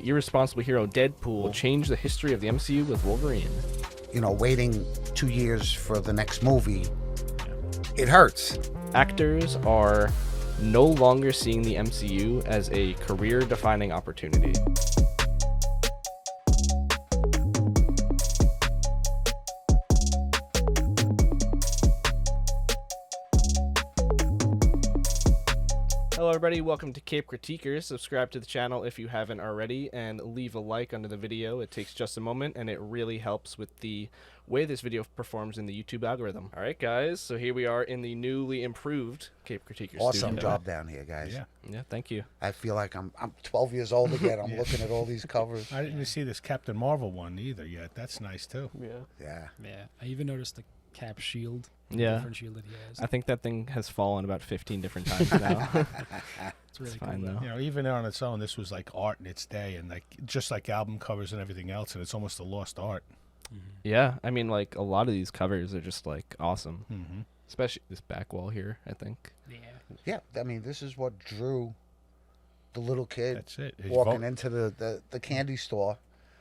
the irresponsible hero Deadpool will change the history of the MCU with Wolverine. You know, waiting 2 years for the next movie, it hurts. Actors are no longer seeing the MCU as a career-defining opportunity. Hello everybody, welcome to Cape Critiquers. Subscribe to the channel if you haven't already and leave a like under the video. It takes just a moment and it really helps with the way this video performs in the YouTube algorithm. Alright guys, so here we are in the newly improved Cape Critiquers Awesome studio. job down here, guys. Yeah, thank you. I feel like I'm 12 years old again. I'm looking at all these covers. I didn't even see this Captain Marvel one either yet. That's nice too. Yeah. Yeah, I even noticed the cap shield. Yeah. Different shield that he has. I think that thing has fallen about 15 different times now. It's really fine, cool. though. You know, even on its own, this was like art in its day, and like just like album covers and everything else, and it's almost a lost art. Yeah, I mean, like, a lot of these covers are just, like, awesome. Mm-hmm. Especially this back wall here, I think. Yeah. Yeah, I mean, this is what drew the little kid That's it. It walking into the candy store.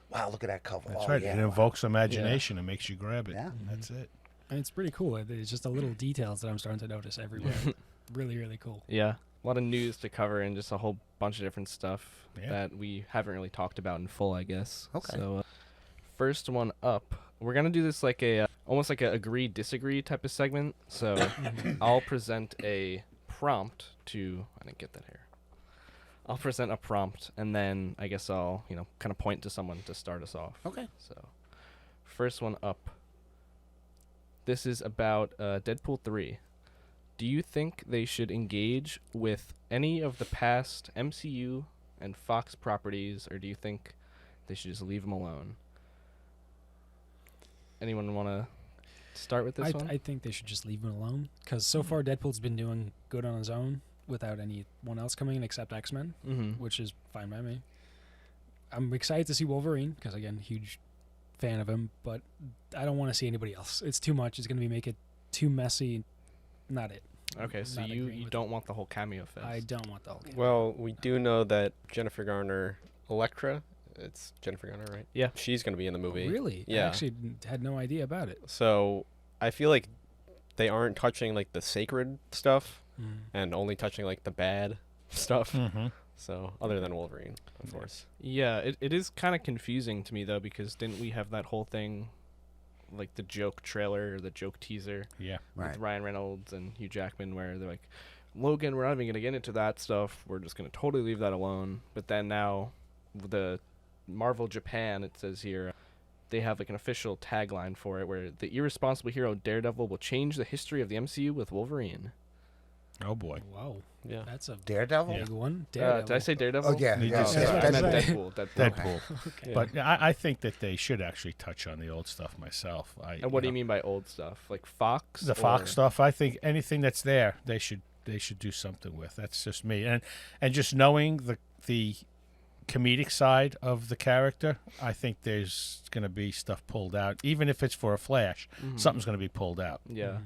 Wow, look at that cover. That's Oh, right. Yeah, It wow. invokes imagination and makes you grab it. Yeah. That's it. And it's pretty cool. It's just the little details that I'm starting to notice everywhere. Really, really cool. Yeah, a lot of news to cover and just a whole bunch of different stuff Yeah. that we haven't really talked about in full, I guess. Okay. So, first one up, we're going to do this like a, almost like a agree-disagree type of segment. So, I'll present a prompt to, I didn't get that here. I'll present a prompt, and then I guess I'll, kind of point to someone to start us off. Okay. So, first one up. This is about Deadpool 3. Do you think they should engage with any of the past MCU and Fox properties, or do you think they should just leave them alone? Anyone want to start with this one? I think they should just leave him alone. Because so far, Deadpool's been doing good on his own without anyone else coming in except X-Men, which is fine by me. I'm excited to see Wolverine, because, again, huge fan of him, but I don't want to see anybody else. It's too much. It's going to be make it too messy. Not it. Okay, so Not you agreeing with don't want the whole cameo fest. I don't want the whole game. Well, we do know that Jennifer Garner, Elektra, it's Jennifer Garner, right? Yeah. She's going to be in the movie. Really? Yeah. I actually had no idea about it. So I feel like they aren't touching like the sacred stuff Mm. and only touching like the bad stuff. Mm-hmm. So other than Wolverine, of course. Yeah, it is kind of confusing to me, though, because didn't we have that whole thing, like the joke trailer or the joke teaser Yeah. Right. with Ryan Reynolds and Hugh Jackman, where they're like, Logan, we're not even going to get into that stuff. We're just going to totally leave that alone. But then now, the Marvel Japan, it says here, they have like an official tagline for it, where the irresponsible hero Daredevil will change the history of the MCU with Wolverine. Oh boy. Wow. Yeah. That's a Daredevil? big one. Did I say Daredevil? Oh, yeah. You yeah, just yeah. said I that. meant That's Deadpool. Deadpool. Okay. But I think that they should actually touch on the old stuff myself. And what do you mean by old stuff? Like Fox? The Fox stuff. I think anything that's there, they should do something with. That's just me. And just knowing the comedic side of the character, I think there's going to be stuff pulled out. Even if it's for a flash, something's going to be pulled out. Yeah.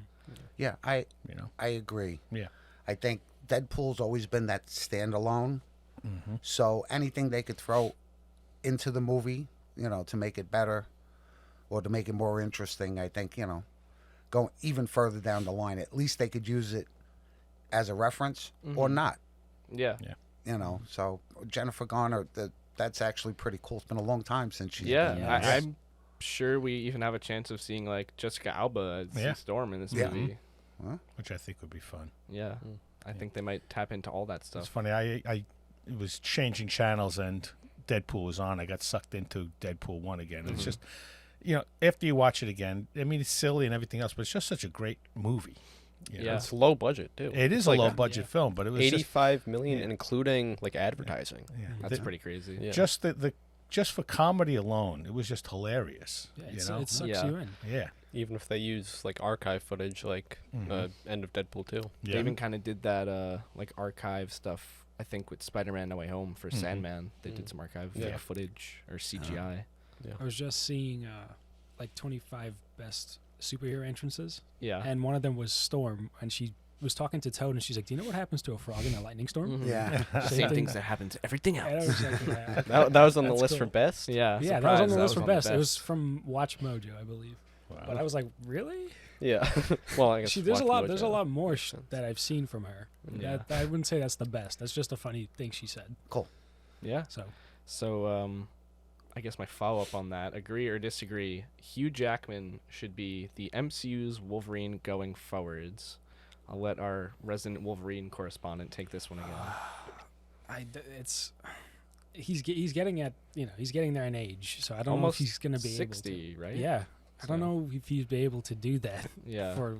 Yeah, I You know. agree. Yeah. I think Deadpool's always been that standalone. Mm-hmm. So anything they could throw into the movie, to make it better or to make it more interesting, I think, go even further down the line. At least they could use it as a reference or not, Yeah. So Jennifer Garner, that's actually pretty cool. It's been a long time since she's Yeah, been I'm sure we even have a chance of seeing like Jessica Alba as Yeah. Storm in this Yeah. movie. Which I think would be fun. Yeah, I think they might tap into all that It's stuff. funny. I was changing channels and Deadpool was on. I got sucked into Deadpool 1 again. It's just, after you watch it again, I mean, it's silly and everything else, but it's just such a great movie. You know? Yeah. It's low budget too. It is It's a like low budget film, but it was 85 million, including like advertising. yeah. That's pretty crazy. Yeah. Just just for comedy alone, it was just hilarious. Yeah, you know? it sucks Yeah. you in. Yeah. Even if they use like archive footage, like end of Deadpool 2. They Yeah. even kind of did that like archive stuff. I think with Spider-Man: No Way Home for Sandman, they did some archive Yeah. footage or CGI. I was just seeing like 25 best superhero entrances, Yeah. and one of them was Storm, and she was talking to Toad, and she's like, "Do you know what happens to a frog in a lightning storm?" Mhm. Yeah. The same things that happen to everything And I else. was like, yeah. That was on the That's list for cool. best. Yeah, Yeah, that was on surprise, the list for on best. It was from Watch Mojo, I believe. Wow. But I was like, really? Yeah. Well, I guess There's a Watch lot. There's a Mojo. lot more Makes sense. that I've seen from her. Yeah. I wouldn't say that's the best. That's just a funny thing she said. Yeah. So So, I guess my follow-up on that, agree or disagree, Hugh Jackman should be the MCU's Wolverine going forwards. I'll let our resident Wolverine correspondent take this one again. he's getting at he's getting there in age. So I don't Almost know if he's gonna be 60, able to. right? Yeah, I don't So- know if he'd be able to do that Yeah. for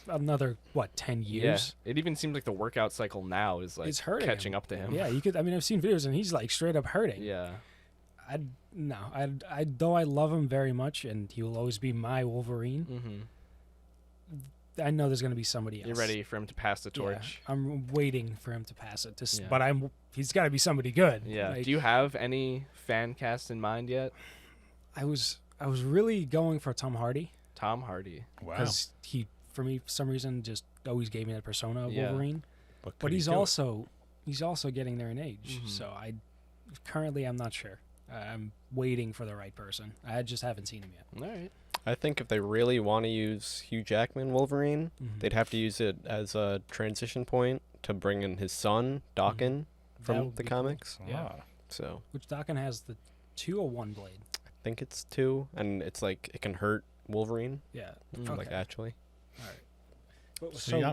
another 10 Yeah. years. It even seems like the workout cycle now is like It's hurting catching him. up to him. Yeah, you could. I mean, I've seen videos and he's like straight up hurting. Yeah. Though I love him very much and he will always be my Wolverine. Mm-hmm. I know there's gonna be somebody else. You're ready for him to pass the torch. Yeah, I'm waiting for him to pass it. Yeah. But he's got to be somebody good. Yeah. Like, Do you have any fan cast in mind yet? I was really going for Tom Hardy Tom Hardy. Wow. because he, for me, for some reason, just always gave me that persona of Yeah. Wolverine. But But could he he's do it? also getting there in age. Mhm. So I'm not sure. I'm waiting for the right person. I just haven't seen him yet. All right. I think if they really want to use Hugh Jackman Wolverine, Mhm. they'd have to use it as a transition point to bring in his son, Daken, That from would the be cool. comics. Yeah. Ah. So Which Daken has the 2 or 1 blade. I think it's 2, and it's like it can hurt Wolverine, Yeah. Mm. like Okay. actually. All right. See,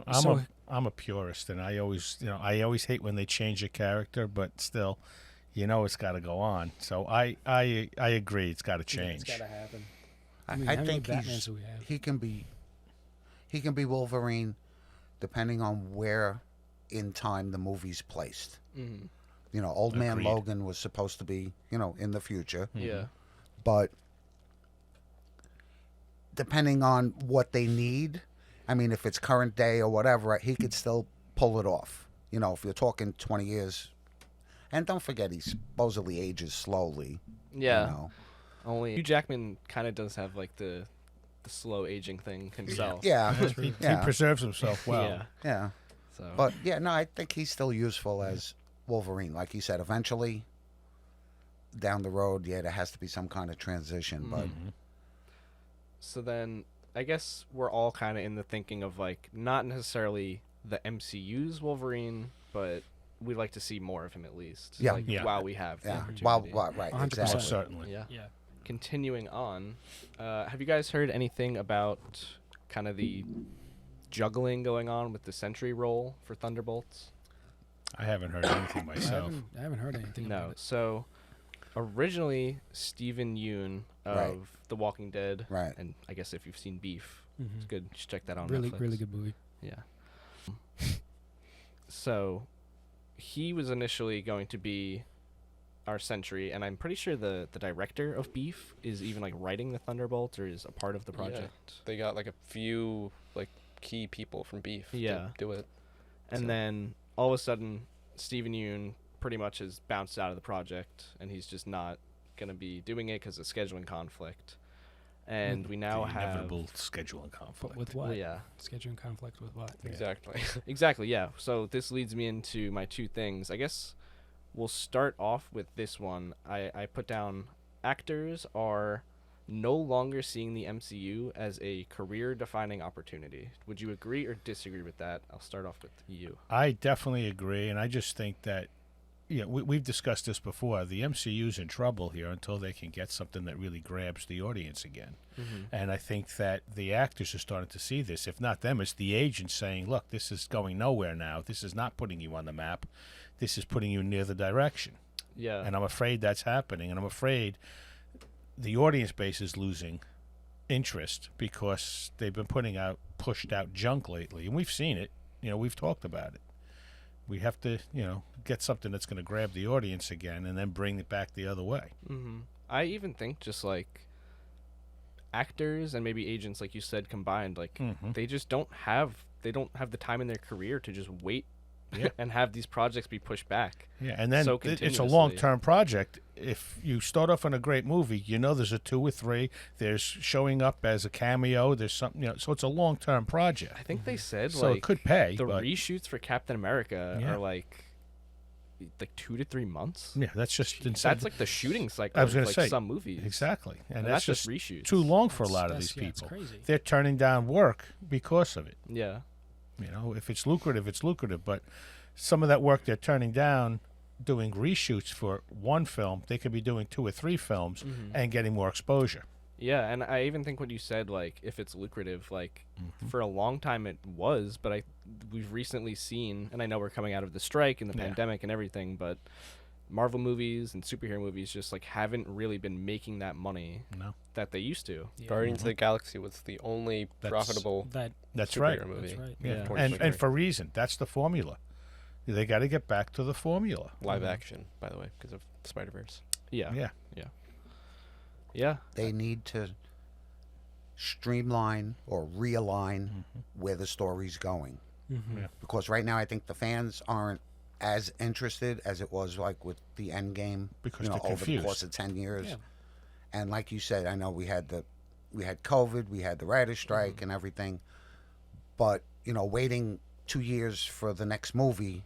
I'm a purist, and I always hate when they change a character, but still, it's got to go on. So I agree, it's got to change. It's got to happen. I, mean, I how many think Batmans do we have? he can be Wolverine, depending on where in time the movie's placed. Mm-hmm. Old Man Agreed. Logan was supposed to be, in the future, Yeah. but depending on what they need, I mean, if it's current day or whatever, he could still pull it off. If you're talking 20 years, and don't forget he supposedly ages slowly. Yeah. You know? Only Hugh Jackman kind of does have like the slow aging thing himself. Yeah, He yeah, preserves himself well. Yeah. yeah. So. But yeah, no, I think he's still useful as Wolverine. Like you said, eventually down the road, yeah, there has to be some kind of transition. But Mhm. So then, I guess we're all kind of in the thinking of like not necessarily the MCU's Wolverine, but we'd like to see more of him at least. Yeah. Like, Yeah. while we have the yeah, opportunity. right, 100%. exactly. Most certainly. Yeah. Yeah. Continuing on, have you guys heard anything about kind of the juggling going on with the Sentry role for Thunderbolts? I haven't heard anything I myself. haven't heard anything No. about it. So originally, Stephen Yeun of Right. The Walking Dead, Right. and I guess if you've seen Beef, Mhm. it's good. Just check that on Really, Netflix. really good movie. Yeah. So he was initially going to be our Sentry, and I'm pretty sure the director of Beef is even like writing the Thunderbolts or is a part of the Yeah. project. They got like a few like key people from Beef Yeah. to do it. And So- then all of a sudden, Stephen Yeun pretty much has bounced out of the project, and he's just not going to be doing it because of scheduling conflict. And we now the have inevitable scheduling conflict. But with Well, what? yeah, Scheduling conflict with what? Exactly. exactly. Yeah. So this leads me into my two things. I guess we'll start off with this one. I put down actors are no longer seeing the MCU as a career-defining opportunity. Would you agree or disagree with that? I'll start off with you. I definitely agree, and I just think that we've discussed this before. The MCU's in trouble here until they can get something that really grabs the audience again. Mm-hmm. And I think that the actors are starting to see this. If not them, it's the agents saying, look, this is going nowhere now. This is not putting you on the map. This is putting you near the direction. Yeah. And I'm afraid that's happening. And I'm afraid the audience base is losing interest because they've been pushed out junk lately. And we've seen it. We've talked about it. We have to, get something that's going to grab the audience again and then bring it back the other way. Mm-hmm. I even think just like actors and maybe agents, like you said, combined, like Mhm. they just don't have the time in their career to just wait Yeah. and have these projects be pushed back. Yeah, and then so it's a continuously. long-term project. If you start off on a great movie, there's a 2 or 3. There's showing up as a cameo. There's something, so it's a long-term project. I think they said So like it could pay. the but reshoots for Captain America Yeah. are like 2 to 3 months. yeah, that's just insane. That's like the shooting cycle I was of gonna say, some movies. exactly, and And that's that's just just reshoots. too long for a lot of That's- these yeah, it's people. crazy. They're turning down work because of it. Yeah. If it's lucrative, it's lucrative. But some of that work they're turning down, doing reshoots for one film, they could be doing 2 or 3 films and getting more exposure. Yeah, and I even think what you said, like, if it's lucrative, like, Mm-hmm. for a long time it was, but we've recently seen, and I know we're coming out of the strike and the Yeah. pandemic and everything, but Marvel movies and superhero movies just, like, haven't really been making that money No, that they used to. Yeah. Guardians of the Galaxy was the only That's- profitable that's superhero right. movie. That's right. Yeah, Yeah. and 2023. for reason. That's the formula. They got to get back to the formula. Live action, by the way, because of Spider-Verse. Yeah. Yeah. Yeah. They need to streamline or realign where the story's going. Mm-hmm. Yeah. Because right now I think the fans aren't as interested as it was like with the end game, Because over they're the confused. course of 10 years. Yeah. And like you said, I know we had COVID, we had the writer's strike and everything. But, waiting 2 years for the next movie,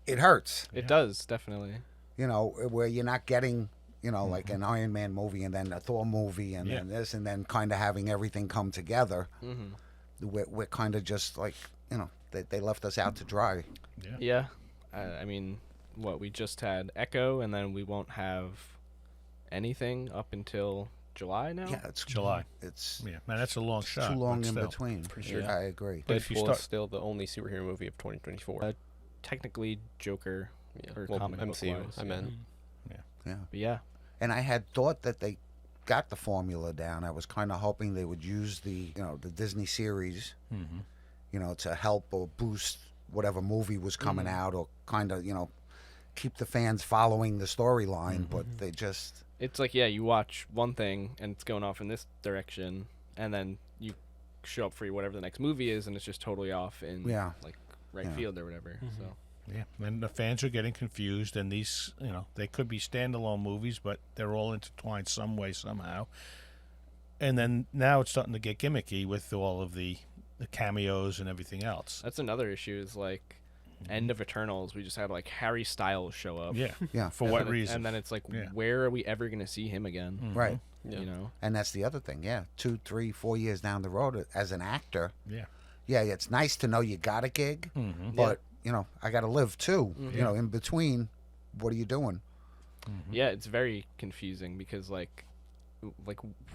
it hurts, It does, definitely. where you're not getting, like an Iron Man movie and then a Thor movie and Yeah. then this and then kind of having everything come together. Mm-hmm. We're kind of just like, they left us out to dry. Yeah. I mean, we just had Echo, and then we won't have anything up until July now? Yeah, it's July. It's Yeah, man, that's a long shot. too long but in still. between. For sure. I agree. But if you Deadpool start- is still the only superhero movie of 2024. Technically Joker, yeah. or Well, comic MCU, book-wise. I meant. Yeah. but yeah. And I had thought that they got the formula down. I was kind of hoping they would use the Disney series, to help or boost whatever movie was coming out, or kind of, keep the fans following the storyline. But they just, It's like, yeah, you watch one thing and it's going off in this direction, and then you show up for whatever the next movie is, and it's just totally off in Yeah. like right Yeah. field or whatever. So Yeah, and the fans are getting confused, and these, they could be standalone movies, but they're all intertwined some way, somehow. And then now it's starting to get gimmicky with all of the cameos and everything else. that's another issue. Is like end of Eternals, we just had like Harry Styles show up. Yeah. Yeah. For And what then reason? And then it's like, Yeah. where are we ever going to see him again? right. Yeah. You know? And that's the other thing. Yeah. 2, 3, 4 years down the road as an actor. Yeah. Yeah. It's nice to know you got a gig, but, I got to live too. In between, what are you doing? Yeah, it's very confusing because like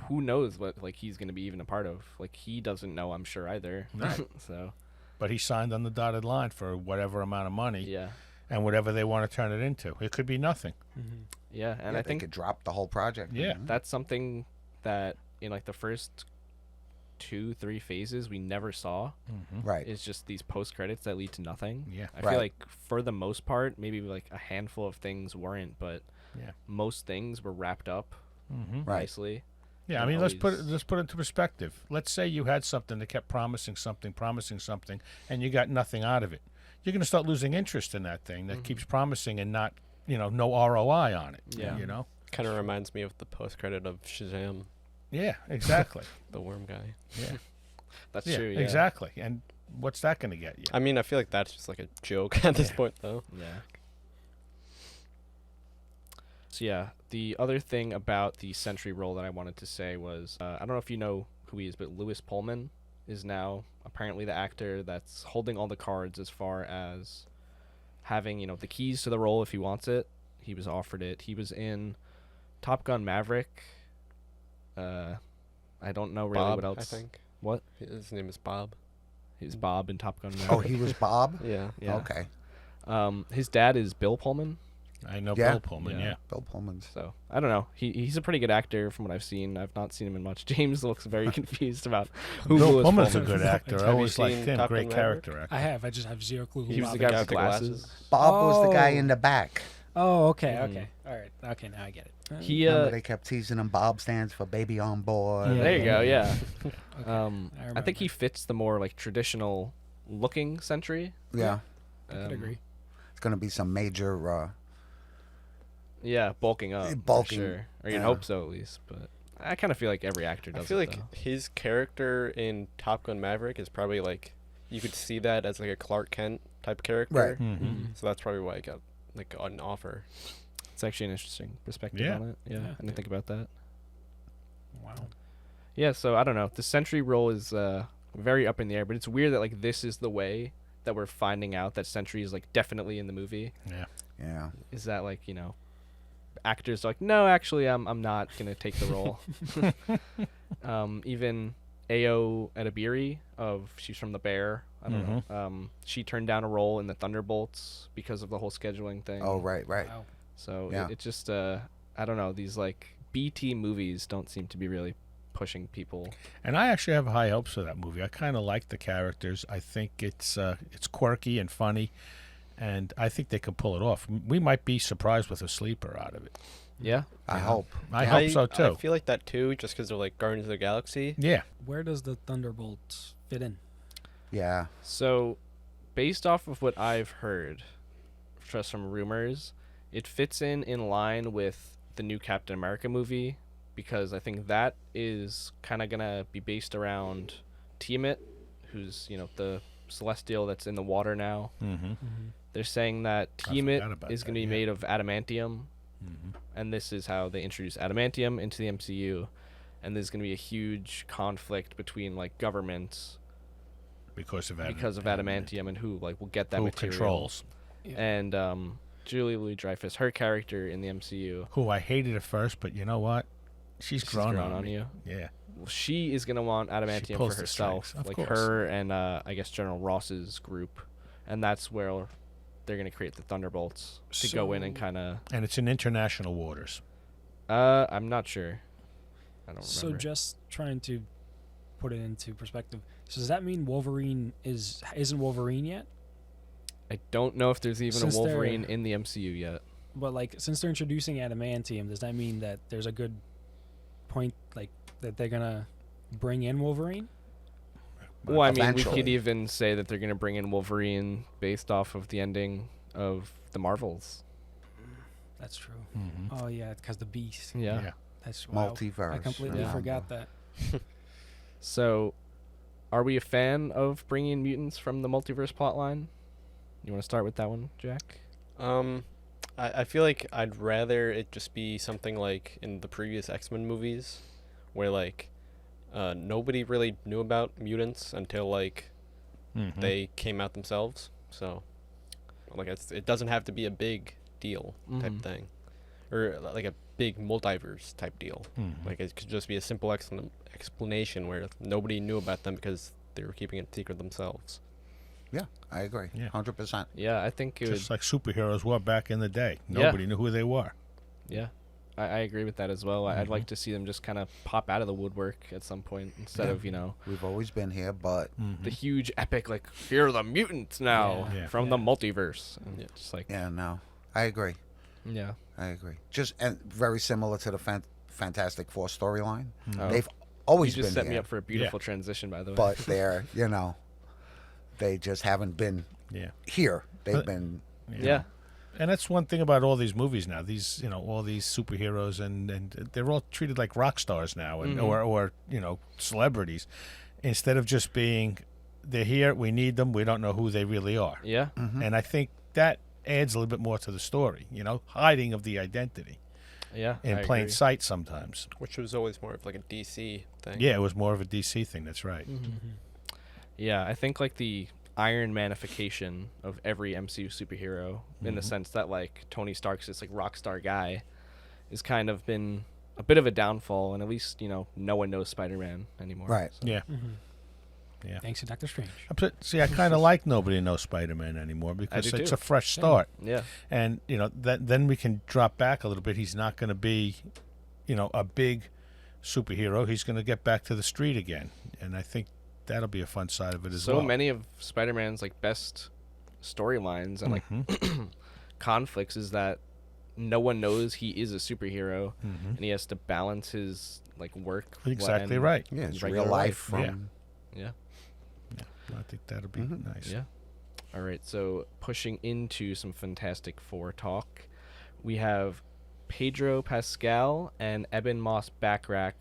who knows what like he's going to be even a part of? Like he doesn't know, I'm sure either. Right. So But he signed on the dotted line for whatever amount of money yeah, and whatever they want to turn it into. It could be nothing. yeah, and Yeah, I they think could drop the whole project. Yeah. that's something that in like the first 2-3 phases we never saw. Right. Is just these post credits that lead to nothing. Yeah. I Right. feel like for the most part, maybe like a handful of things weren't, but Yeah. most things were wrapped up Right. nicely. Yeah, I And mean, let's put always- it into perspective. Let's say you had something that kept promising something, and you got nothing out of it. You're going to start losing interest in that thing that keeps promising and not, no ROI on it. Yeah. Kind of reminds me of the post-credit of Shazam, Yeah, exactly. the worm guy. Yeah, That's yeah, true. Yeah. exactly. And what's that going to get you? I mean, I feel like that's just like a joke at this point, though. Yeah. So yeah, the other thing about the Sentry role that I wanted to say was I don't know if you know who he is, but Lewis Pullman is now apparently the actor that's holding all the cards as far as having the keys to the role if he wants it. He was offered it. He was in Top Gun Maverick. I don't know really Bob, what else. I think. What? His name is Bob. He's Bob in Top Gun Maverick. Oh, he was Bob? Yeah. Yeah. Okay. His dad is Bill Pullman. I know Yeah. Bill Pullman, Yeah. yeah. Bill Pullman's. So I don't know. He's a pretty good actor from what I've seen. I've not seen him in much. James looks very confused about who Bill Lewis Pullman's a Pullman good actor. I Have you always liked seen him. Top Great Gun Maverick? character actor. I have. I just have zero clue. He who was the Bob guy is. with the glasses. Bob was the guy Oh. in the back. Oh, okay, Mhm. okay, all right, okay. Now I get it. He Remember they kept teasing him. Bob stands for baby on board. there you go. Yeah. Okay, I think he remember. fits the more like traditional looking Sentry. Yeah, I could agree. it's going to be some major. Yeah, bulking up. Bulking, For sure. Or you'd yeah. hope so at least. But I kind of feel like every actor does I feel it, like though. his character in Top Gun Maverick is probably like you could see that as like a Clark Kent type character. Right. Mm-hmm. So that's probably why I got like an offer. It's actually an interesting perspective Yeah. on it. Yeah, I didn't think about that. Wow. Yeah, so I don't know. The Sentry role is very up in the air, but it's weird that like this is the way that we're finding out that Sentry is like definitely in the movie. Yeah. Yeah. Is that like, you know, actors are like, no, actually I'm not gonna take the role. Even Ayo Edebiri she's from The Bear. I don't know. She turned down a role in the Thunderbolts because of the whole scheduling thing. Oh, right. Wow. So Yeah. it just I don't know, these like BT movies don't seem to be really pushing people. And I actually have high hopes for that movie. I kind of like the characters. I think it's quirky and funny, and I think they can pull it off. We might be surprised with a sleeper out of it. Yeah. I hope. I hope so I too. feel like that too, just because they're like Guardians of the Galaxy. Yeah. Where does the Thunderbolts fit in? Yeah. So based off of what I've heard, just from rumors, it fits in line with the new Captain America movie, because I think that is kind of gonna be based around Tiamat, who's, you know, the Celestial that's in the water now. Mm-hmm. They're saying that forgot Tiamat about is that, going to be yeah. made of adamantium, Mm-hmm. and this is how they introduce adamantium into the MCU, and there's going to be a huge conflict between like governments Because of adamantium and who like will get that who material. controls. And Julie Louis-Dreyfus, her character in the MCU, Who I hated at first, but you know what? She's grown on me. you. Yeah. Well, she is going to want adamantium pulls for the herself, strings, of like course. her and I guess General Ross's group, and that's where they're going to create the Thunderbolts to go in and So- kind of. And it's in international waters. I'm not sure. I don't So remember. just trying to put it into perspective. So does that mean Wolverine isn't Wolverine yet? I don't know if there's even Since a they're- Wolverine in the MCU yet. But like, since they're introducing adamantium, does that mean that there's a good point, like that they're gonna bring in Wolverine? Well, I mean, we Eventually. could even say that they're going to bring in Wolverine based off of the ending of the Marvels. That's true. Mm-hmm. Oh yeah, because the Beast. Yeah. That's wow. Multiverse. I completely Yeah. forgot that. So, are we a fan of bringing in mutants from the multiverse plotline? You want to start with that one, Jack? I feel like I'd rather it just be something like in the previous X-Men movies, where like nobody really knew about mutants until like Mm-hmm. they came out themselves. So like it doesn't have to be a big deal type Mhm. thing, or like a big multiverse type deal. Mhm. Like it could just be a simple explanation where nobody knew about them because they were keeping it secret themselves. Yeah, I agree. Yeah. 100%. Yeah, I think it would. Just like superheroes were back in the day. Yeah. Nobody knew who they were. Yeah, I agree with that as well. I'd like to see them just kind of pop out of the woodwork at some point instead Yeah. of, you know, We've always been here, but the huge epic, like, here are the mutants now Yeah. from the multiverse. And Yeah. just like, yeah, no. I agree. yeah. I agree. Just and very similar to the Fantastic Four storyline. Oh. They've always You just been set me here, up for a beautiful transition, by the way. but they're, they just haven't been Yeah. here. They've But- been yeah. And that's one thing about all these movies now. These, all these superheroes, and they're all treated like rock stars now, and or celebrities, instead of just being, they're here, we need them, we don't know who they really are. Yeah. And I think that adds a little bit more to the story. Hiding of the identity Yeah. in I plain agree. sight sometimes. Which was always more of like a DC thing. Yeah, it was more of a DC thing. That's right. Yeah, I think like the Iron Manification of every MCU superhero, in the sense that like Tony Stark's this like rock star guy, has kind of been a bit of a downfall, and at least no one knows Spider-Man anymore. Right. So. Yeah. Yeah. Thanks to Doctor Strange. See, I kind of like nobody knows Spider-Man anymore because do it's too. a fresh start. Yeah. And then we can drop back a little bit. He's not going to be a big superhero. He's going to get back to the street again, and I think that'll be a fun side of it as well. So many of Spider-Man's like best storylines and like conflicts is that no one knows he is a superhero, and he has to balance his like work. Exactly and right. Yeah, it's regular real life life. from Yeah. I think that'll be nice. Yeah. All right, so pushing into some Fantastic Four talk, we have Pedro Pascal and Eben Moss Backrack,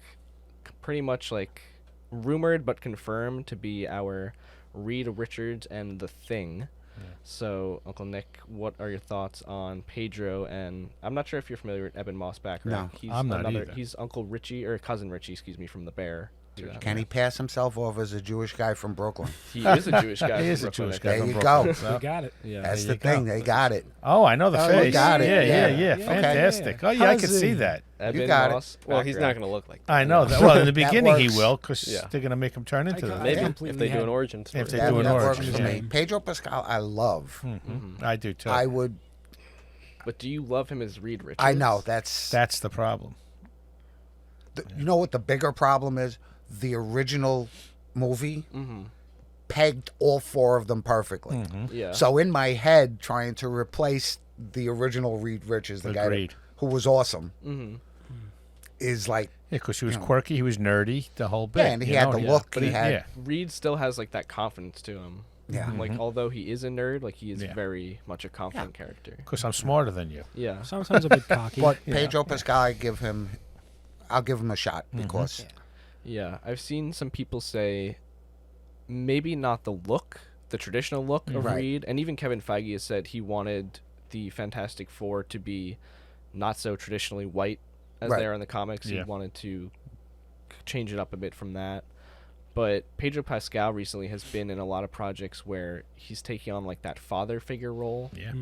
pretty much like rumored but confirmed to be our Reed Richards and the Thing. Yeah. So, Uncle Nick, what are your thoughts on Pedro? And I'm not sure if you're familiar with Eben Moss Backrack. No, he's I'm not either. He's Uncle Richie, or Cousin Richie, excuse me, from The Bear. Can he pass himself off as a Jewish guy from Brooklyn? He is a Jewish guy. He from is a Brooklyn, Jewish I guy. There think. you from go. Brooklyn. You got it. Yeah. That's There the you thing. go. They got it. Oh, I know the Oh, you face. got it. Yeah, Yeah. yeah. Yeah. Fantastic. Okay. Oh, yeah, I could see Cousin. that. Eben got it. Moss Well, he's Backrack. not going to look like that. I know that. Well, in the That beginning he works. will, because Yeah. they're going to make him turn into the Maybe Yeah. if they do an origin story. If they That, do an that origin, works for yeah. me. Pedro Pascal, I love. I do too. I would. But do you love him as Reed Richards? I know that's. That's the problem. You know what the bigger problem is? The original movie pegged all four of them perfectly. Yeah. So in my head, trying to replace the original Reed Richards, the guy Agreed. who was awesome, Mm-hmm. is like, Yeah, because he was You know. quirky, he was nerdy, the whole bit. yeah, and he you had know? the yeah. look. But he he- had, Yeah. Reed still has like that confidence to him. yeah. Like although he is a nerd, like he is Yeah. very much a confident character. Because I'm smarter than you. Yeah. Sometimes a bit cocky. But Pedro Pascal, I'll give him a shot because Yeah. I've seen some people say maybe not the look, the traditional look of Right. Reed, and even Kevin Feige has said he wanted the Fantastic Four to be not so traditionally white as Right. they are in the comics. He Yeah. wanted to change it up a bit from that. But Pedro Pascal recently has been in a lot of projects where he's taking on like that father figure role Yeah.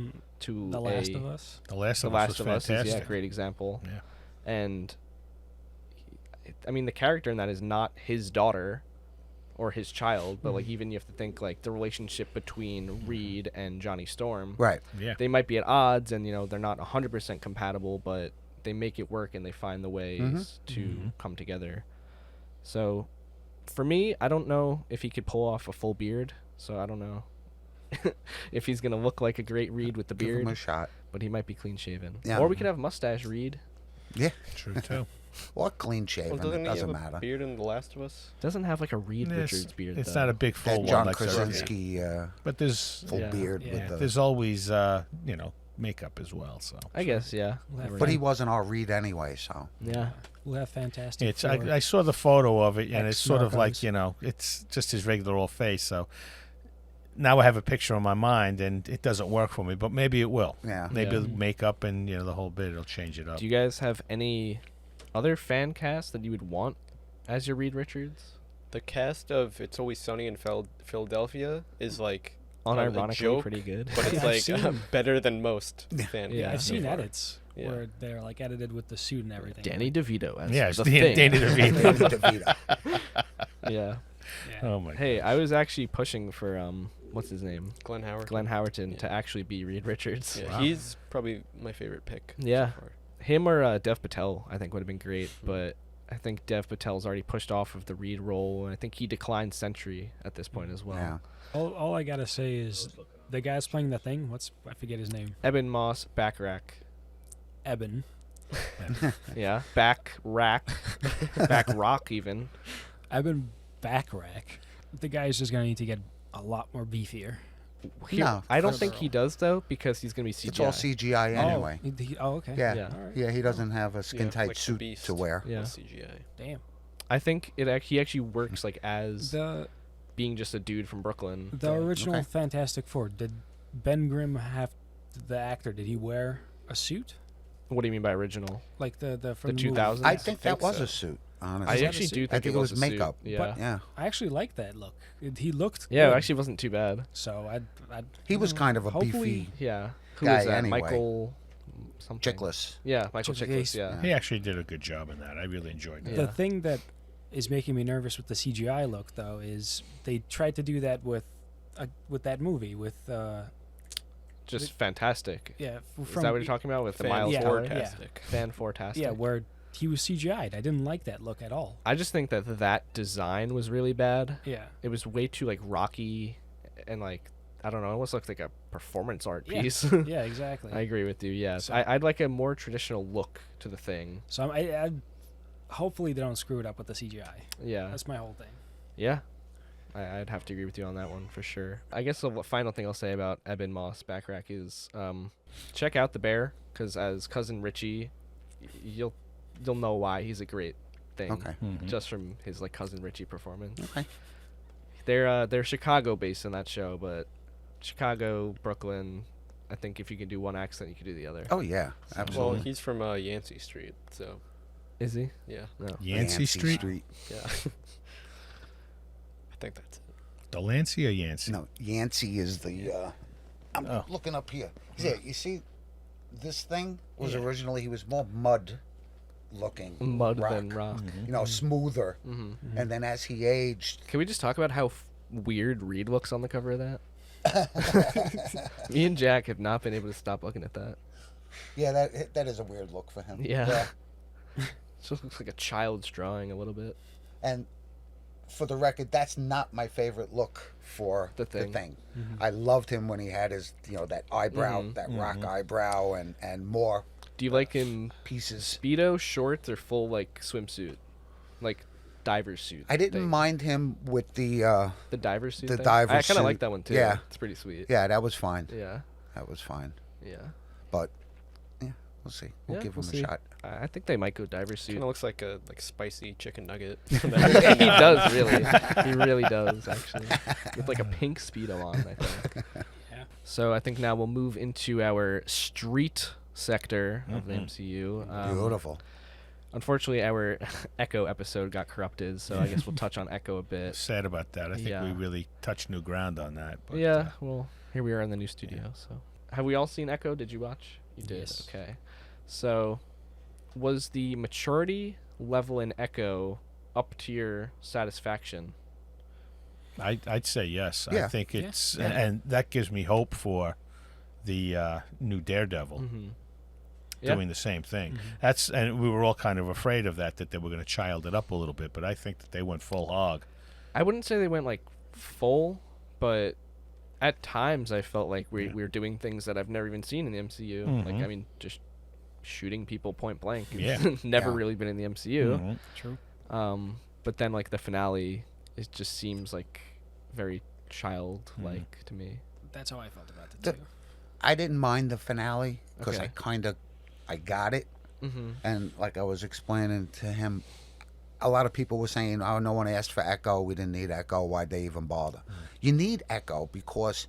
to The Last of Us. The Last The of Last Us of was Us is fantastic. a great example. Yeah. And I mean the character in that is not his daughter or his child, but like even you have to think like the relationship between Reed and Johnny Storm. right. Yeah. They might be at odds and they're not 100% compatible, but they make it work and they find the ways to come together. So for me, I don't know if he could pull off a full beard, so I don't know if he's going to look like a great Reed with the Give him beard, a shot. but he might be clean shaven. Yeah. Or we could have mustache Reed. Yeah. True, too. Or clean shaven. Well, it doesn't he doesn't have matter. a beard in The Last of Us? Doesn't have like a Reed It's- Richards beard. It's though. not a big full That one John like Krasinski But there's full Yeah. beard Yeah. with the. there's always makeup as well. So I guess, yeah. We'll have But he wasn't our Reed anyway, so. Yeah. We'll have Fantastic it's Four. I saw the photo of it, and it's sort of like Ex-Narcos. it's just his regular old face. So now I have a picture in my mind, and it doesn't work for me, but maybe it will. Yeah. Maybe Yeah. the makeup and the whole bit will change it up. Do you guys have any other fan cast that you would want as your Reed Richards? The cast of It's Always Sunny in Philadelphia is like a Unironically joke, pretty good. but I've it's like seen- better than most fan Yeah. I've casts so seen far. edits Yeah. where they're like edited with the suit and everything. Danny DeVito as Yeah, it's the the Thing. Danny DeVito. Danny DeVito. Yeah. Yeah. Oh my! Hey, I was actually pushing for what's his name? Glenn Howard. Glenn Howerton Yeah. to actually be Reed Richards. Yeah, Wow. he's probably my favorite pick. Yeah. So far. Him or Dev Patel, I think would have been great, but I think Dev Patel's already pushed off of the Reed role, and I think he declined Sentry at this point as well. Yeah. All I gotta say is the guy's playing the Thing. I forget his name. Eben Moss, Backrack. Eben. Yeah. Back Rack. Back Rock even. Eben Backrack. The guy's just gonna need to get a lot more beefier. No, I don't for- think he does though, because he's gonna be CGI. It's all CGI anyway. Okay. Yeah. Yeah. All right. Yeah, he doesn't have a skin tight like the suit Beast. to wear. Yeah. with CGI. Damn. I think he actually works like as The being just a dude from Brooklyn. original Okay. Fantastic Four. Did Ben Grimm have the actor? Did he wear a suit What do you mean by original? like the from The movie? 2000s? I think that think was so. a suit, I honestly. that a actually suit? do I think think it it was was a suit. makeup. Yeah. Yeah. I actually like that look. He looked. Yeah, it good. actually wasn't too bad. So I'd He was kind of a hopefully- beefy Yeah. Who Guy is that? anyway. Michael something. chickless. Yeah, Michael Chickless. Chickless, yeah. He actually did a good job in that. I really enjoyed that. Yeah. The thing that is making me nervous with the CGI look, though, is they tried to do that with that movie with Just fantastic. yeah. Is that what you're talking about with the Miles yeah, Teller? yeah. Fan Fantastic. Yeah, where he was CGI'd. I didn't like that look at all. I just think that design was really bad. Yeah. It was way too like rocky and like I don't know, it almost looked like a performance art Yeah. piece. Yeah, exactly. I agree with you. Yes, So- I'd like a more traditional look to the Thing. So I hopefully they don't screw it up with the CGI. Yeah, That's my whole thing. yeah. I'd have to agree with you on that one for sure. I guess the final thing I'll say about Eben Moss Backrack is check out The Bear, because as Cousin Richie, you'll know why he's a great thing. Okay. Just from his like Cousin Richie performance. Okay. They're Chicago based in that show, but Chicago, Brooklyn, I think if you can do one accent, you can do the other. Oh yeah, Well, absolutely. he's from Yancey Street, so Is he? yeah, No. Yancey Street? yeah. I think that's it. Delancey or Yancey? No, Yancey is the. I'm Oh. looking up here. Yeah, you see, this thing was Yeah. originally he was more mud looking. Mud rock. than rock. You know, smoother. Mm-hmm. And then as he aged, Can we just talk about how weird Reed looks on the cover of that? Me and Jack have not been able to stop looking at that. yeah, that is a weird look for him. Yeah. It just looks like a child's drawing a little bit. And for the record, that's not my favorite look for The Thing. I loved him when he had his, that eyebrow, Mhm. that rock eyebrow, and more Do you like him pieces. Speedo, shorts, or full like swimsuit, like diver's suit? I didn't thing? mind him with the the diver's suit. the thing? diver's I kind of suit. like that one too. Yeah. It's pretty sweet. yeah, that was fine. Yeah. That was fine. Yeah. But yeah, we'll see. We'll Yeah, give him we'll a see. shot. I think they might go diver's suit. Kind of looks like a spicy chicken nugget. He does really. He really does actually. With like a pink Speedo on, I think. Yeah. So I think now we'll move into our street sector of the MCU. Beautiful. Unfortunately, our Echo episode got corrupted, so I guess we'll touch on Echo a bit. Sad about that. I think Yeah. we really touched new ground on that. But, Yeah, well, here we are in the new studio. So, have we all seen Echo? Did you watch? You did. Yes. Okay. So, was the maturity level in Echo up to your satisfaction? I'd say yes. Yeah. I think Yeah. it's, Yeah. and that gives me hope for the new Daredevil Mm-hmm. Yeah. doing the same thing. That's, and we were all kind of afraid of that they were going to child it up a little bit, but I think that they went full hog. I wouldn't say they went like full, but at times I felt like we were doing things that I've never even seen in the MCU. Like, Mhm. I mean, just shooting people point blank. Yeah. Never Yeah. really been in the MCU. Mhm. True. But then like the finale, it just seems like very childlike to me. That's how I felt about it The- too. I didn't mind the finale because Okay. I got it. Mm-hmm. And like I was explaining to him, a lot of people were saying, "Oh, no one asked for Echo. We didn't need Echo. Why'd they even bother?" You need Echo because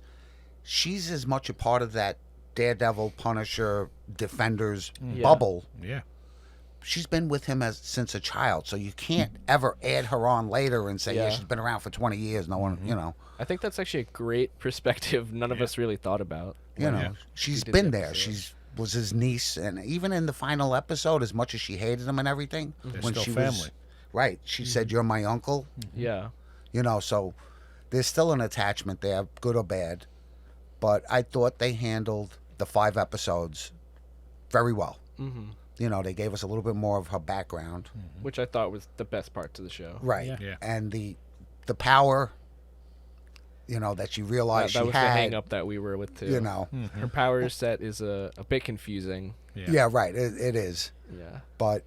she's as much a part of that Daredevil, Punisher, Defenders Yeah. bubble. Yeah. She's been with him since a child, so you can't ever add her on later and say, Yeah. "Yeah, she's been around for 20 years." No one, I think that's actually a great perspective none of Yeah. us really thought about. Yeah. she's did been the there. episode. She's was his niece, and even in the final episode, as much as she hated him and everything, They're when still she family. was right, she said, "You're my uncle." Yeah. So there's still an attachment there, good or bad. But I thought they handled the 5 episodes very well. Mm-hmm. They gave us a little bit more of her background, Which I thought was the best part to the show. right? Yeah. Yeah. And the power, that she realized that she was the had. hang up that we were with too. Mm-hmm. Her power set is a bit confusing. Yeah, right. It is. Yeah. But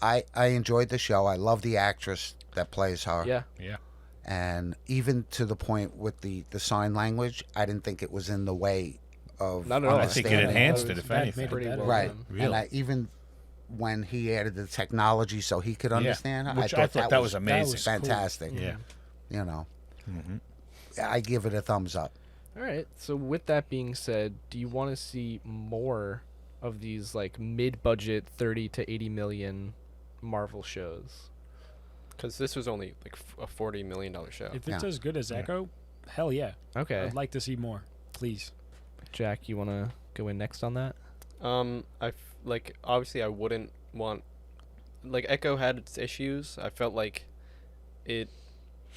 I enjoyed the show. I love the actress that plays her. Yeah. Yeah. And even to the point with the sign language, I didn't think it was in the way of Not at all. I think it understanding. enhanced That it, was if That anything. made it Pretty better. well Right. done. Real. And even when he added the technology so he could understand her, Which I thought that was amazing. was cool. fantastic. Yeah. Mm-hmm. I give it a thumbs up. All right. So with that being said, do you want to see more of these like mid-budget 30 to 80 million Marvel shows? Because this was only like a $40 million show. If Yeah. it's as good as Echo, hell yeah. Okay. I'd like to see more. Please. Jack, you want to go in next on that? Obviously I wouldn't want, like, Echo had its issues. I felt like it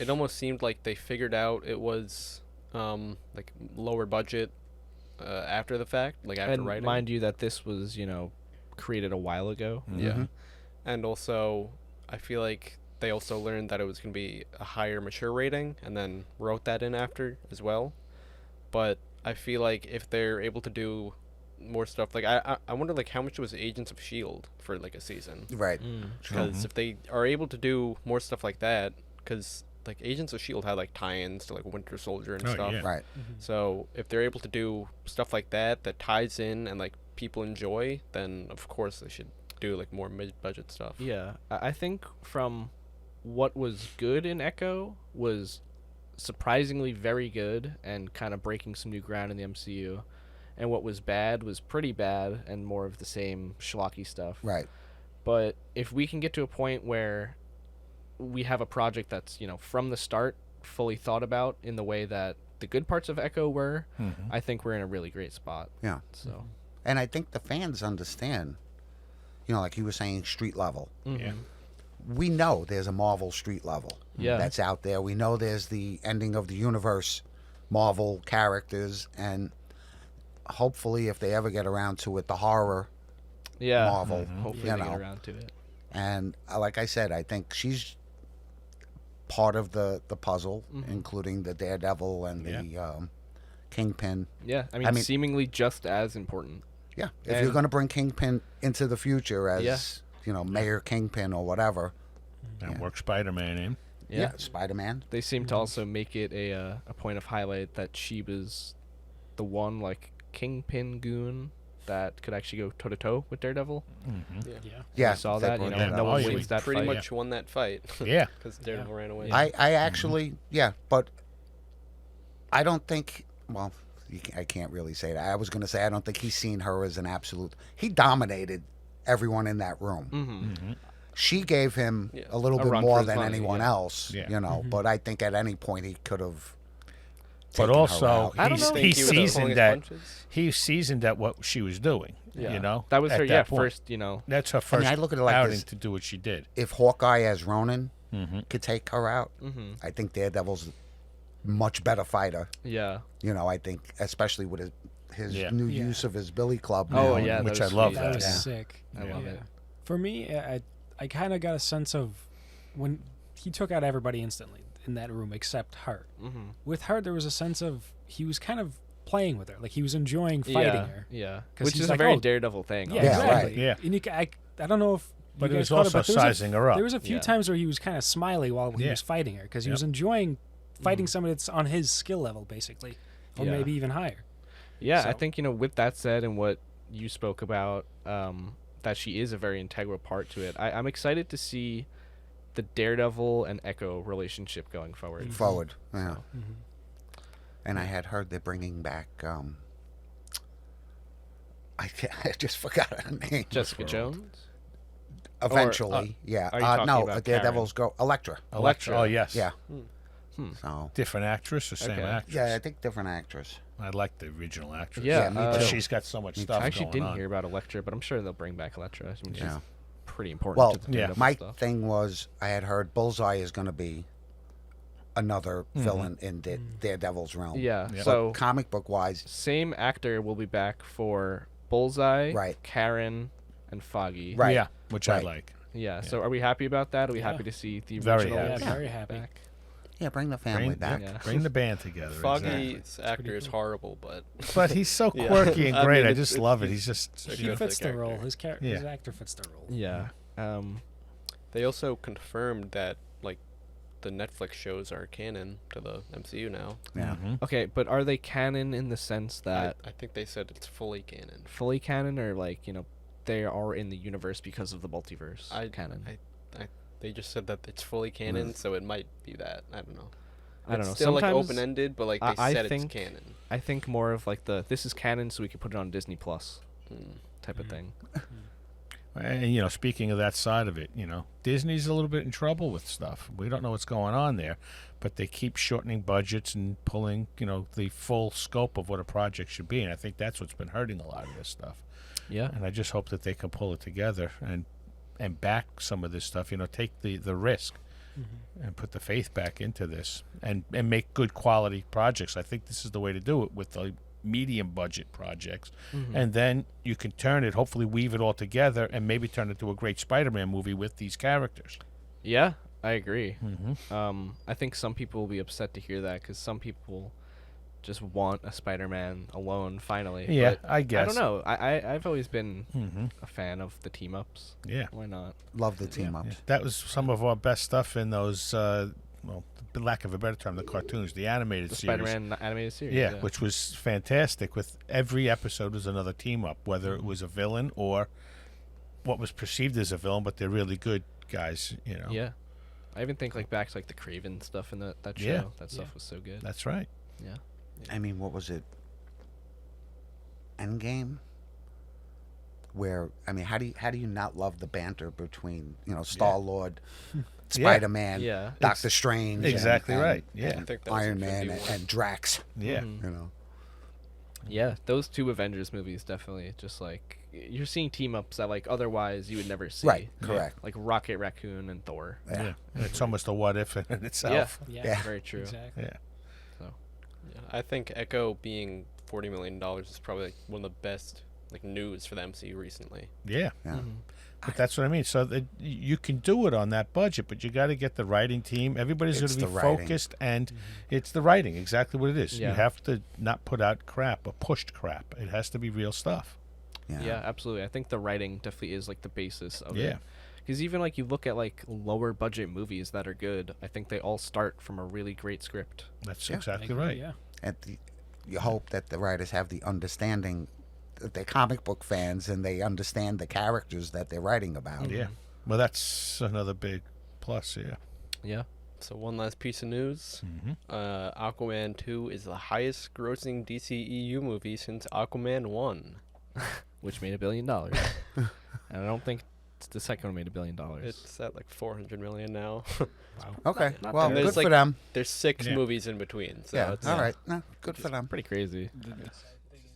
almost seemed like they figured out it was like lower budget after the fact, like after And writing. mind you that this was, created a while ago. Yeah. And also, I feel like they also learned that it was going to be a higher mature rating and then wrote that in after as well. But I feel like if they're able to do more stuff, like I wonder like how much was Agents of S.H.I.E.L.D. for like a season. Right. Mm. Because if they are able to do more stuff like that, because like Agents of Shield had like tie-ins to like Winter Soldier and Oh, stuff. yeah. Right. So if they're able to do stuff like that that ties in and like people enjoy, then of course they should do like more mid-budget stuff. Yeah, I think from what was good in Echo was surprisingly very good and kind of breaking some new ground in the MCU, and what was bad was pretty bad and more of the same schlocky stuff. Right. But if we can get to a point where we have a project that's, you know, from the start fully thought about in the way that the good parts of Echo were, I think we're in a really great spot. Yeah. So And I think the fans understand, you know, like you were saying, street level. Yeah. We know there's a Marvel street level Yeah. that's out there. We know there's the ending of the universe, Marvel characters, and hopefully, if they ever get around to it, the horror yeah, Marvel. hopefully You they get know. around to it. And like I said, I think she's part of the puzzle, including the Daredevil and the Kingpin. Yeah, I mean, I mean- seemingly just as important. Yeah, if And- you're going to bring Kingpin into the future as Yeah. you know, Mayor Kingpin or whatever, And work Spider-Man in. Yeah. Spider-Man. They seem to also make it a point of highlight that she was the one, like, Kingpin goon that could actually go toe-to-toe with Daredevil. Yeah. Yeah. Yeah, You saw they that, you brought know, that no up. one Oh, wins that Pretty fight. much won that fight. Yeah. Because Daredevil ran away. I actually, yeah, but I don't think, well, I can't really say that. I was going to say I don't think he's seen her as an absolute. He dominated everyone in that room. Mm-hmm. She gave him Yeah. a little A bit run more for his than money, anyone yeah. else, Yeah. you know, but I think at any point he could have. But taken her also, out. I don't he's, know. he's He was pulling seasoned his at punches. he's seasoned at what she was doing. Yeah. You know, That was at her, that point. first, you know. That's her first I look at it like outing this. to do what she did. If Hawkeye as Ronin Mm-hmm. could take her out, I think Daredevil's a much better fighter. Yeah. You know, I think especially with his Yeah. new Yeah. use of his Billy Club. Oh, now. yeah. which that was I love sweet. That that. was Yeah. sick. I love it. For me, I kind of got a sense of when he took out everybody instantly in that room except her. Mm-hmm. With her, there was a sense of he was kind of playing with her, like he was enjoying fighting Yeah. her. Yeah. 'Cause Which he's is a like, very oh, Daredevil thing. Yeah, Yeah, exactly. right. Yeah. And I don't know if. But you it guys was caught also but there was sizing her up. There was a few Yeah. times where he was kind of smiley while he Yeah. was fighting her because he Yep. was enjoying fighting somebody that's on his skill level, basically, or Yeah. maybe even higher. Yeah, I So- think, you know, with that said and what you spoke about, that she is a very integral part to it, I'm excited to see the Daredevil and Echo relationship going forward. Forward. Yeah. Mhm. And I had heard they're bringing back. I just forgot her name. Jessica Jones? Eventually, yeah. are you talking No, about Daredevil's go Elektra. Electra. Oh, yes. Yeah. Hmm. So Different actress or same Okay. actress? yeah, I think different actress. I like the original actress. Yeah, Yeah, me But too. she's got so much stuff I actually going didn't on. hear about Electra, but I'm sure they'll bring back Electra. I mean, she's Yeah. pretty important Well, to the yeah. Daredevil My stuff. thing was I had heard Bullseye is going to be another villain in Daredevil's realm. Yeah, Yeah. so Comic book wise, same actor will be back for Bullseye, Right. Karen, and Foggy. Right. Yeah, which I Right. like. Yeah, so are we happy about that? Are we Yeah. happy to see the Very original happy. Yeah, very happy. back? yeah, bring the family Bring, back. Yeah. bring the band together. Foggy's exactly. actor is horrible, but But he's so Yeah. quirky and I great. mean, I it's- just it's- love it. he's- He's just He He good fits for the the role. character. His Yeah. actor fits the role. Yeah. they also confirmed that like the Netflix shows are canon to the MCU now. Yeah. Okay, but are they canon in the sense that I think they said it's fully canon. fully canon, or like, you know, they are in the universe because of the multiverse canon? They just said that it's fully canon, so it might be that. I don't know. I don't It's know. Still like Sometimes open ended, but like they I said think- it's canon. I think more of like this is canon, so we can put it on Disney Plus Mm. type of thing. And, speaking of that side of it, Disney's a little bit in trouble with stuff. We don't know what's going on there, but they keep shortening budgets and pulling, the full scope of what a project should be. And I think that's what's been hurting a lot of this stuff. Yeah. And I just hope that they can pull it together and back some of this stuff, take the risk and put the faith back into this and make good quality projects. I think this is the way to do it with the medium budget projects. And then you can turn it, hopefully weave it all together and maybe turn it into a great Spider-Man movie with these characters. Yeah, I agree. I think some people will be upset to hear that because some people just want a Spider-Man alone finally. Yeah, But I guess. I don't know. I've always been a fan of the team-ups. Yeah. Why not? Love the team ups. That was some of our best stuff in those well, for lack of a better term, the cartoons, the animated The series. Spider-Man animated series. Yeah, which was fantastic. With every episode was another team up, whether it was a villain or what was perceived as a villain, but they're really good guys. Yeah. I even think like back to like the Craven stuff in that show. Yeah. That stuff was so good. That's right. Yeah. I mean, what was it? Endgame. Where how do you not love the banter between Star-Lord, Spider-Man, Yeah. Doctor Strange, Exactly and right. Yeah. and I think that was Iron Man Infinity War. and Drax. Yeah. Mhm. Yeah, those two Avengers movies definitely just like you're seeing team ups that like otherwise you would never see. Right, correct. Like Rocket Raccoon and Thor. Yeah. It's almost a what if in itself. Yeah. Very true. Exactly. Yeah. So Yeah, I think Echo being $40 million is probably like one of the best like news for the MCU recently. Yeah. Yeah. mhm. But that's what I mean. So that you can do it on that budget, but you got to get the writing team. Everybody's going It's to be the writing. focused, and it's the writing. Exactly what it is. Yeah. You have to not put out crap or pushed crap. It has to be real stuff. Yeah, absolutely. I think the writing definitely is like the basis of it. Yeah. Because even like you look at like lower budget movies that are good, I think they all start from a really great script. That's Yeah. exactly I agree, right. Yeah. And you hope that the writers have the understanding that they're comic book fans and they understand the characters that they're writing about. Yeah. Well, that's another big plus. Yeah. Yeah. So one last piece of news. Mm-hmm. Aquaman 2 is the highest grossing DCEU movie since Aquaman 1. Which made $1 billion. And I don't think the second one made $1 billion. It's at like 400 million now. Okay, Not well, bad. good There's, for like, them. There's 6 Yeah. movies in between. So Yeah, it's, all right. No, good for them. Pretty crazy.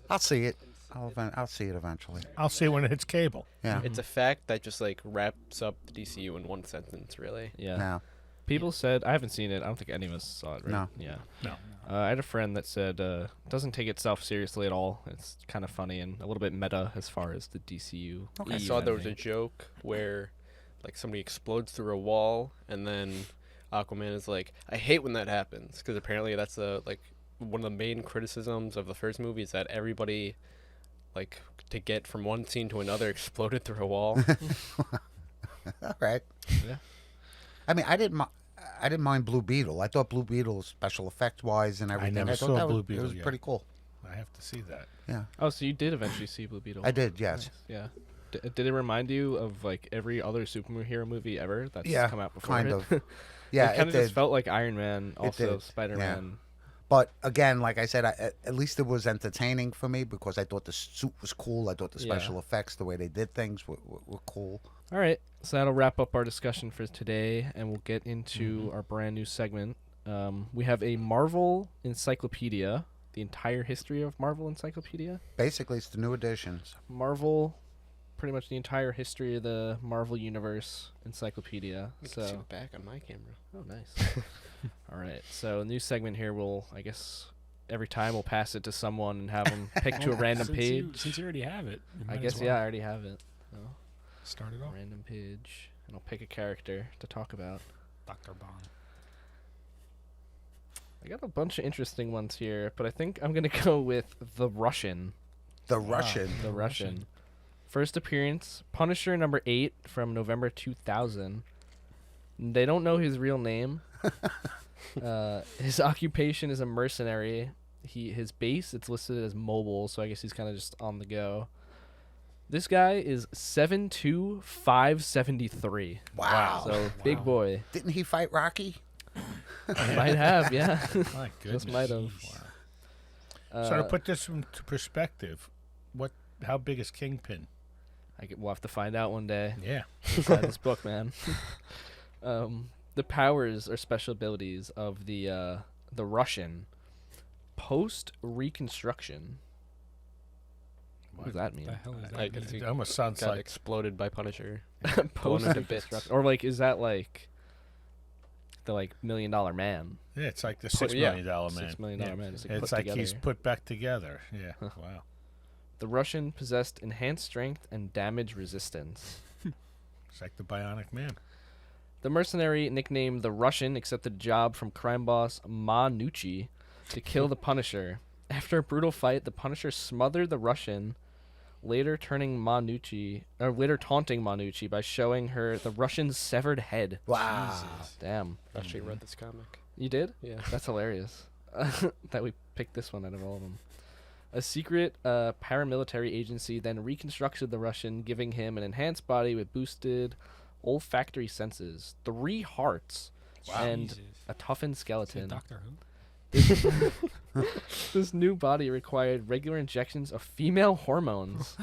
I'll see it. I'll see it eventually. I'll see it when it hits cable. Yeah. It's a fact that just like wraps up the DCU in one sentence, really. Yeah. Now, People said I haven't seen it. I don't think any of us saw it. Right? No. Yeah. No. I had a friend that said doesn't take itself seriously at all. It's kind of funny and a little bit meta as far as the DCU. Okay. I saw there was a joke where like somebody explodes through a wall and then Aquaman is like, I hate when that happens, because apparently that's like one of the main criticisms of the first movie is that everybody like to get from one scene to another exploded through a wall. all right. Yeah. I mean, I didn't mind Blue Beetle. I thought Blue Beetle, special effect wise and everything, never thought saw that Blue was, Beetle it was yet. pretty cool. I have to see that. Yeah, Oh, so you did eventually see Blue Beetle? I did. Yes. Nice. Yeah. Did it remind you of like every other superhero movie ever that's Yeah, come out before? kind it? of. Yeah, it kind it of did. just felt like Iron Man, also did, Spider-Man. But again, like I said, at least it was entertaining for me because I thought the suit was cool. I thought the Yeah. special effects, the way they did things, were cool. All right, so that'll wrap up our discussion for today, and we'll get into our brand new segment. We have a Marvel Encyclopedia, the entire history of Marvel Encyclopedia. Basically, it's the new editions. Marvel, pretty much the entire history of the Marvel Universe Encyclopedia. You can see So, the back on my camera. oh, nice. All right, so new segment here. I guess, every time we'll pass it to someone and have them pick to a random page. Since you already have it. you I might guess, as well yeah, I already have it. So, Start it off. random page, and I'll pick a character to talk about. Dr. Bond. I got a bunch of interesting ones here, but I think I'm gonna go with the Russian. The Russian. The Russian. First appearance, Punisher number 8 from November 2000. They don't know his real name. His occupation is a mercenary. His base, it's listed as mobile, so I guess he's kind of just on the go. This guy is 7'2", 573. Wow. So big boy. Didn't he fight Rocky? Might have, yeah. My goodness. Just might have. So to put this into perspective, how big is Kingpin? We'll have to find out one day. Yeah. Inside this book, man. The powers or special abilities of the Russian post reconstruction. What does that mean? The hell is that? I guess he It almost sounds got like exploded by Punisher. Post into bits. reconstruction, or like, is that like the like $1 Million Man? yeah, it's like the Well, $6 yeah. million man. $6 million Yeah. man. Just, It's put like together. he's put back together. Yeah. Wow. The Russian possessed enhanced strength and damage resistance. It's like the Bionic Man. The mercenary, nicknamed the Russian, accepted a job from crime boss Ma Nucci to kill the Punisher. After a brutal fight, the Punisher smothered the Russian later taunting Manucci by showing her the Russian's severed head. Wow. Damn. I actually read this comic. You did? Yeah. That's hilarious. That we picked this one out of all of them. A secret paramilitary agency then reconstructed the Russian, giving him an enhanced body with boosted olfactory senses, 3 hearts, and Jesus. a toughened Is it skeleton. Doctor Who? This new body required regular injections of female hormones.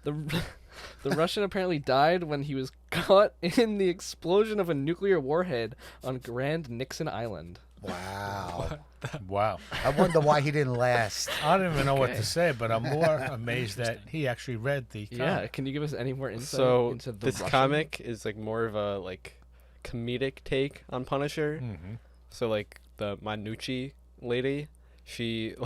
The Russian apparently died when he was caught in the explosion of a nuclear warhead on Grand Nixon Island. Wow. Wow. I wonder why he didn't last. I don't even know what Okay. to say, but I'm more amazed that he actually read the comic. Yeah, can you give us any more insight So into the this Russian? comic is like more of a like comedic take on Punisher. Mm-hmm. So like the Manucci lady, she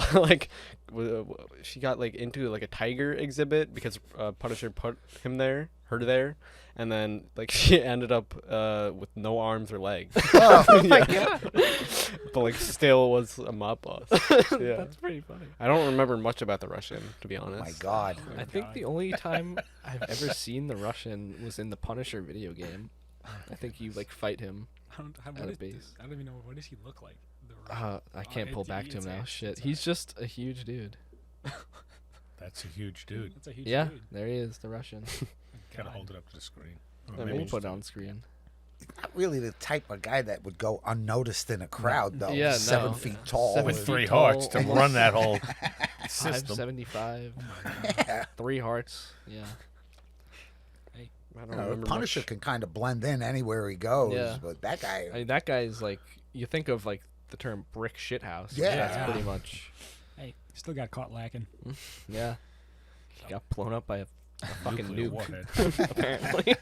she got like into like a tiger exhibit because Punisher put her there, and then like she ended up with no arms or legs. Oh, my god! But like still was a mob boss. Yeah, That's pretty funny. I don't remember much about the Russian, to be oh honest. my God. I think the only time I've ever seen the Russian was in the Punisher video game. I think you like fight him. What a is base. this? I don't even know. What does he look like? The Russian? I can't pull back to him now. Shit, he's just a huge dude. That's a huge dude. That's a huge Yeah, dude. there he is, the Russian. Gotta hold it up to the screen. Yeah, We'll maybe put it on screen. Not really the type of guy that would go unnoticed in a crowd, though. Yeah, 7 no. feet tall. 7 With feet 3 tall, hearts to almost run that whole system. 575, 3 hearts. Yeah. I don't You know, remember Punisher much. can kind of blend in anywhere he goes, Yeah. but that guy. I mean, that guy's like, you think of like the term brick shithouse. Yeah. That's pretty much. Hey, still got caught lacking. Yeah. He got blown up by a fucking Nuclear nuke, warhead. apparently.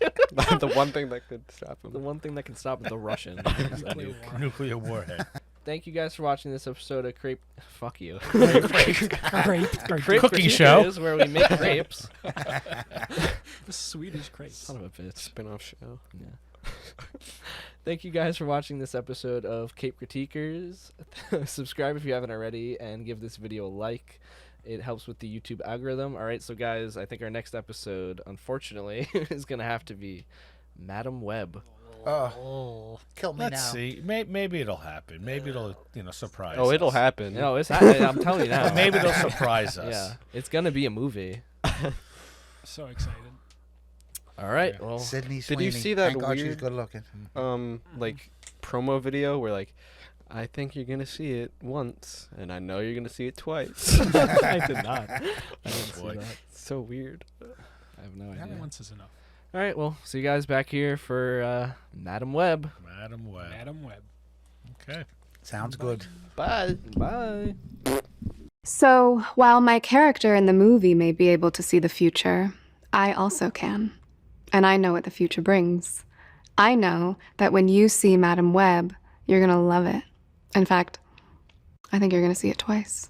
The one thing that could stop The him. one thing that can stop the Russian. is a Nuclear nuke. war. Nuclear warhead. Thank you guys for watching this episode of Crepe. Fuck you. Grape. Crepe Cooking show. Critiques, where we make crepes. The Swedish crepe. Son of a bitch. Spin-off show. Yeah. Thank you guys for watching this episode of Cape Critiquers. Subscribe if you haven't already, and give this video a like. It helps with the YouTube algorithm. All right, so guys, I think our next episode, unfortunately, is going to have to be Madam Web. Oh, kill me Let's now. see. Maybe it'll happen. Maybe it'll, surprise Oh, it'll us. happen. No, it's I'm telling you now. Maybe they'll surprise us. Yeah, it's going to be a movie. So excited. All right, Yeah. well, Sydney Did Sweeney. you see that Thank God she's weird- good looking. Like promo video where like, I think you're gonna see it once, and I know you're gonna see it twice. I did not. I didn't see boy. that. It's so weird. I have no Having idea. once is enough. All right, well, see you guys back here for Madam Web. Madam Web. Madam Web. Okay. Sounds good. Bye. Bye. So, while my character in the movie may be able to see the future, I also can. And I know what the future brings. I know that when you see Madam Web, you're gonna love it. In fact, I think you're gonna see it twice.